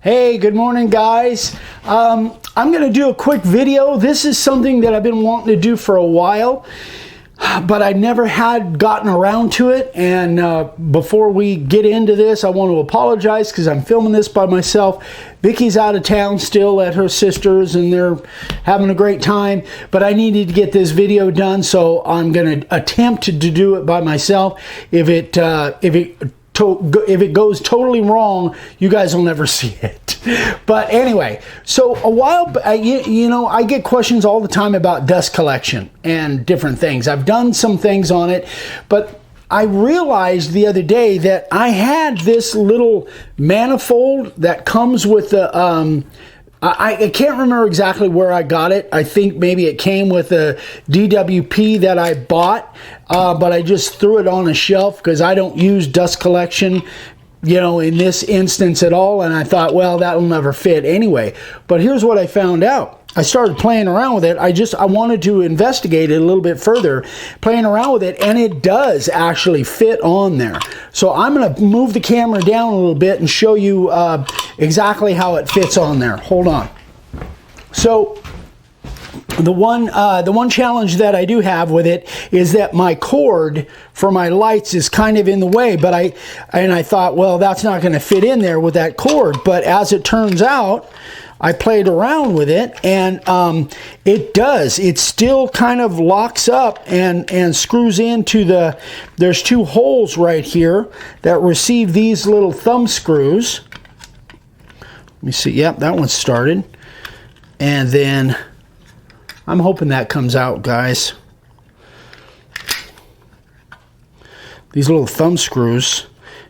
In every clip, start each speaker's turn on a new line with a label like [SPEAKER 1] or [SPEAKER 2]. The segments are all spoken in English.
[SPEAKER 1] Hey, good morning, guys. I'm going to do a quick video. This is something that I've been wanting to do for a while, but I never had gotten around to it. And before we get into this, I want to apologize because I'm filming this by myself. Vicky's out of town still at her sister's, and they're having a great time. But I needed to get this video done, so I'm going to attempt to do it by myself. If it goes totally wrong, you guys will never see it. But anyway, so a while, you know, I get questions all the time about dust collection and different things. I've done some things on it, but I realized the other day that I had this little manifold that comes with the, I can't remember exactly where I got it. I think maybe it came with a DWP that I bought, but I just threw it on a shelf because I don't use dust collection, you know, in this instance at all. And I thought, well, that'll never fit anyway. But here's what I found out. I started playing around with it. I wanted to investigate it a little bit further, playing around with it, and it does actually fit on there. So I'm going to move the camera down a little bit and show you exactly how it fits on there. Hold on. So the one challenge that I do have with it is that my cord for my lights is kind of in the way, but I thought, well, that's not going to fit in there with that cord. But as it turns out, I played around with it, and it does. It still kind of locks up and screws into there's two holes right here that receive these little thumb screws. Let me see. Yep, that one's started. And then I'm hoping that comes out, guys. These little thumb screws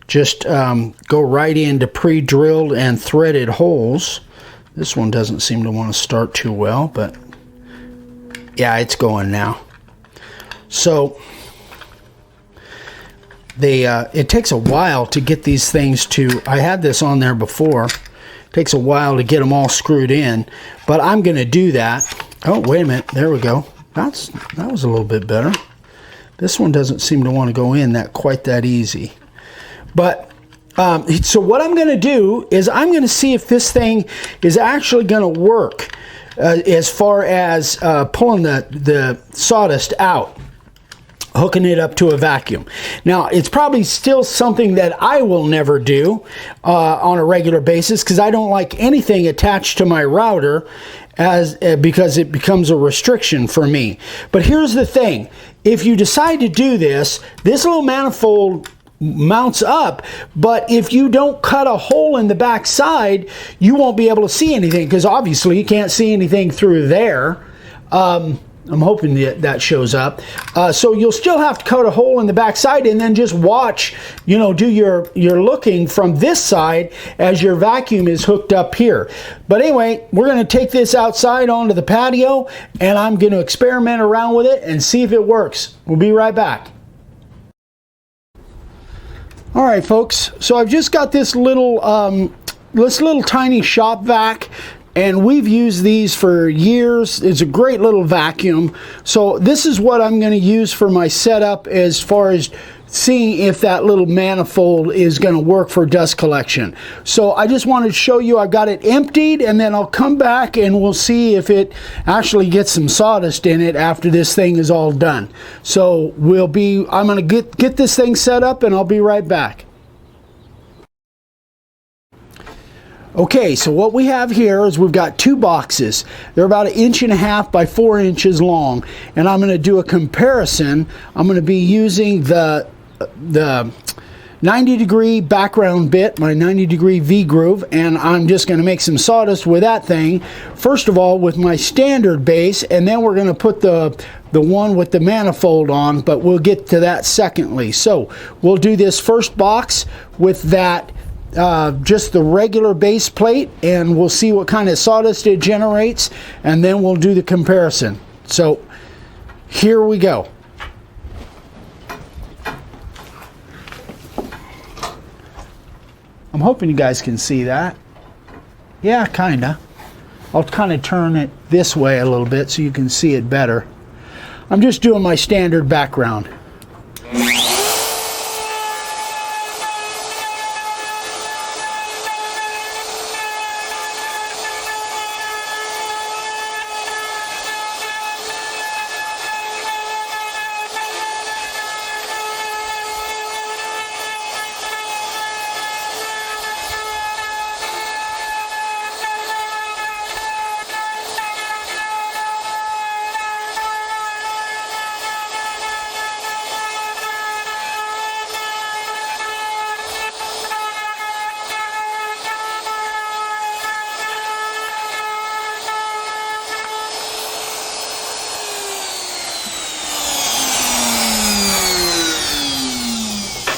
[SPEAKER 1] just go right into pre-drilled and threaded holes. This one doesn't seem to want to start too well, but yeah, it's going now. So it takes a while to get these things to, I had this on there before. It takes a while to get them all screwed in, but I'm going to do that. Oh, wait a minute. There we go. That was a little bit better. This one doesn't seem to want to go in quite that easy. But so what I'm going to do is I'm going to see if this thing is actually going to work as far as pulling the sawdust out, hooking it up to a vacuum. Now, it's probably still something that I will never do on a regular basis because I don't like anything attached to my router because it becomes a restriction for me. But here's the thing. If you decide to do this little manifold mounts up, but if you don't cut a hole in the back side, you won't be able to see anything because obviously you can't see anything through there. I'm hoping that shows up. So you'll still have to cut a hole in the back side and then just watch, you know, do your looking from this side as your vacuum is hooked up here. But anyway, we're going to take this outside onto the patio and I'm going to experiment around with it and see if it works. We'll be right back. All right, folks, so I've just got this little tiny shop vac, and we've used these for years. It's a great little vacuum. So this is what I'm going to use for my setup as far as seeing if that little manifold is going to work for dust collection. So I just wanted to show you I got it emptied, and then I'll come back and we'll see if it actually gets some sawdust in it after this thing is all done. So I'm going to get this thing set up and I'll be right back. Okay, so what we have here is we've got two boxes. They're about 1.5 inches by 4 inches long, and I'm going to do a comparison. I'm going to be using the 90-degree background bit, my 90-degree V-groove, and I'm just going to make some sawdust with that thing. First of all, with my standard base, and then we're going to put the one with the manifold on, but we'll get to that secondly. So we'll do this first box with that just the regular base plate, and we'll see what kind of sawdust it generates, and then we'll do the comparison. So here we go. I'm hoping you guys can see that. Yeah, kinda. I'll kind of turn it this way a little bit so you can see it better. I'm just doing my standard background.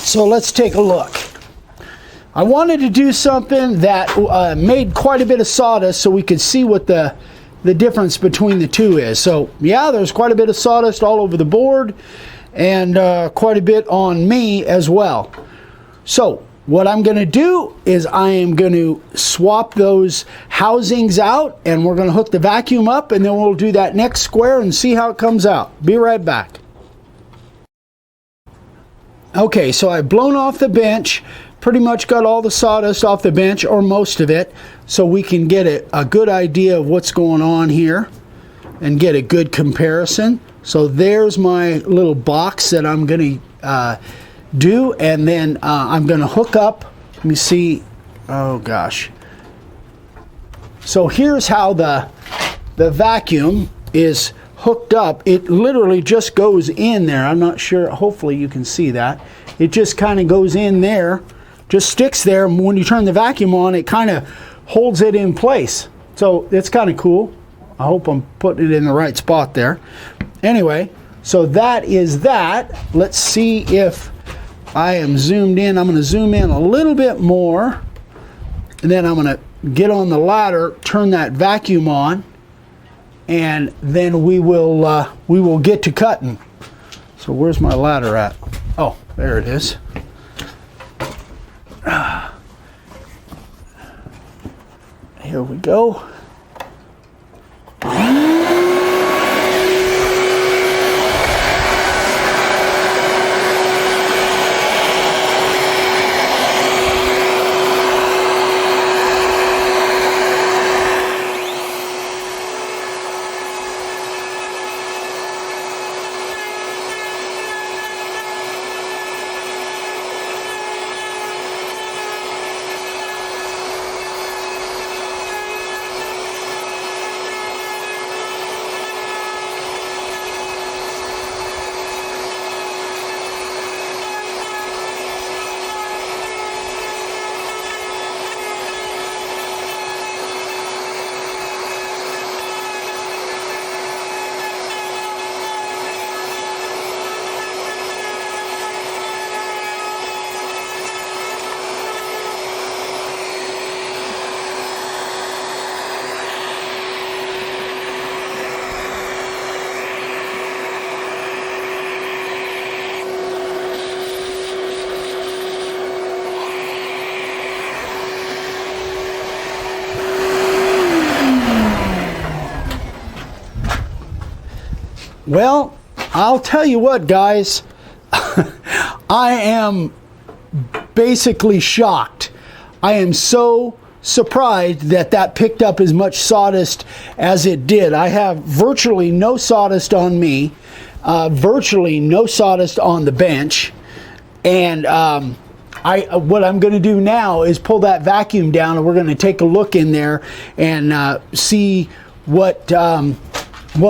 [SPEAKER 1] So let's take a look. I wanted to do something that made quite a bit of sawdust so we could see what the difference between the two is. So yeah, there's quite a bit of sawdust all over the board, and quite a bit on me as well. So what I'm going to do is I am going to swap those housings out, and we're going to hook the vacuum up, and then we'll do that next square and see how it comes out. Be right back. Okay, so I've blown off the bench, pretty much got all the sawdust off the bench, or most of it, so we can get a good idea of what's going on here and get a good comparison. So there's my little box that I'm going to do, and then I'm going to hook up. Let me see. Oh gosh. So here's how the vacuum is hooked up. It literally just goes in there. I'm not sure, hopefully you can see that. It just kind of goes in there, just sticks there, and when you turn the vacuum on, it kind of holds it in place. So it's kind of cool. I hope I'm putting it in the right spot there. Anyway, so that is that. Let's see if I am zoomed in. I'm going to zoom in a little bit more, and then I'm going to get on the ladder, turn that vacuum on, and then we will get to cutting. So where's my ladder at? Oh, there it is. Here we go. Well, I'll tell you what, guys, I am basically shocked. I am so surprised that that picked up as much sawdust as it did. I have virtually no sawdust on me, virtually no sawdust on the bench, and what I'm going to do now is pull that vacuum down, and we're going to take a look in there and see what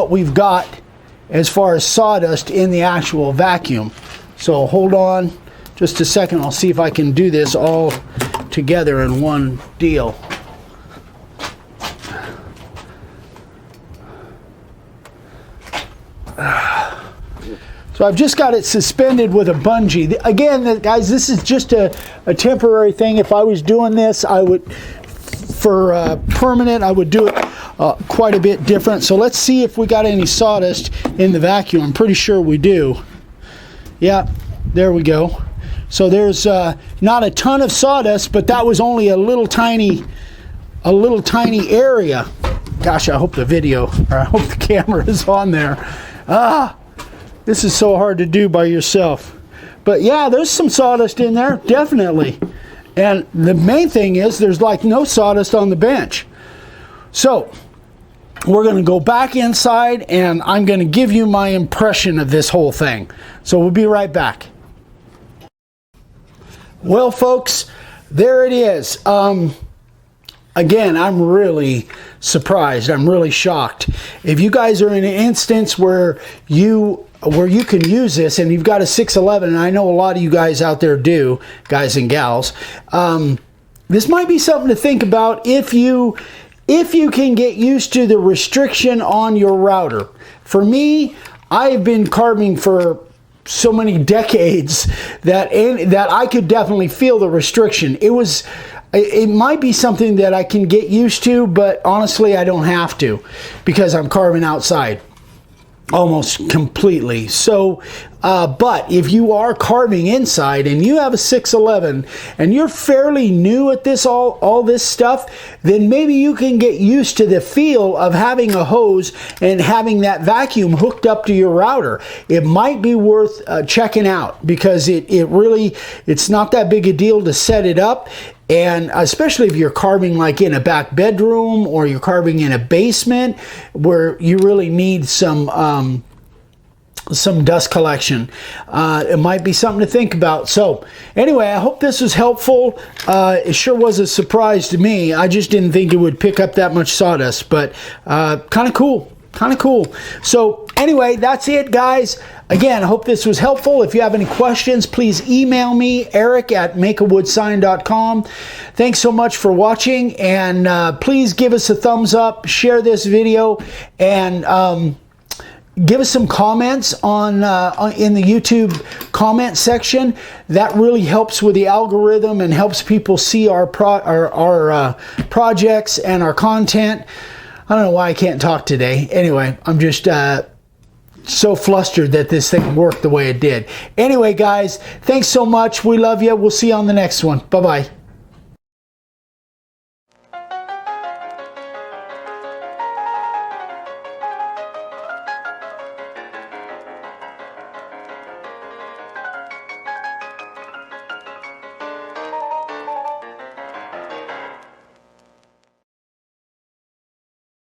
[SPEAKER 1] we've got as far as sawdust in the actual vacuum. So hold on just a second. I'll see if I can do this all together in one deal. So I've just got it suspended with a bungee. Again, guys, this is just a temporary thing. If I was doing this, I would, for permanent, I would do it quite a bit different. So let's see if we got any sawdust in the vacuum. I'm pretty sure we do. Yeah, there we go. So there's not a ton of sawdust, but that was only a little tiny area. Gosh, I hope the video, or I hope the camera is on there. This is so hard to do by yourself. But yeah, there's some sawdust in there, definitely. And the main thing is there's like no sawdust on the bench. So we're going to go back inside, and I'm going to give you my impression of this whole thing. So we'll be right back. Well, folks, there it is. Again, I'm really surprised. I'm really shocked. If you guys are in an instance where you can use this, and you've got a 611, and I know a lot of you guys out there do, guys and gals, this might be something to think about if you can get used to the restriction on your router. For me, I've been carving for so many decades that I could definitely feel the restriction. It might be something that I can get used to, but honestly, I don't have to because I'm carving outside almost completely. So, but if you are carving inside and you have a 611 and you're fairly new at this, all this stuff, then maybe you can get used to the feel of having a hose and having that vacuum hooked up to your router. It might be worth checking out because it's not that big a deal to set it up. And especially if you're carving like in a back bedroom or you're carving in a basement where you really need some dust collection, it might be something to think about. So anyway, I hope this was helpful. It sure was a surprise to me. I just didn't think it would pick up that much sawdust, but kind of cool. So anyway, that's it, guys. Again, I hope this was helpful. If you have any questions, please email me, eric@makeawoodsign.com. Thanks so much for watching, and please give us a thumbs up, share this video, and give us some comments in the YouTube comment section. That really helps with the algorithm and helps people see our projects and our content. I don't know why I can't talk today. Anyway, I'm just so flustered that this thing worked the way it did. Anyway, guys, thanks so much. We love you. We'll see you on the next one. Bye-bye.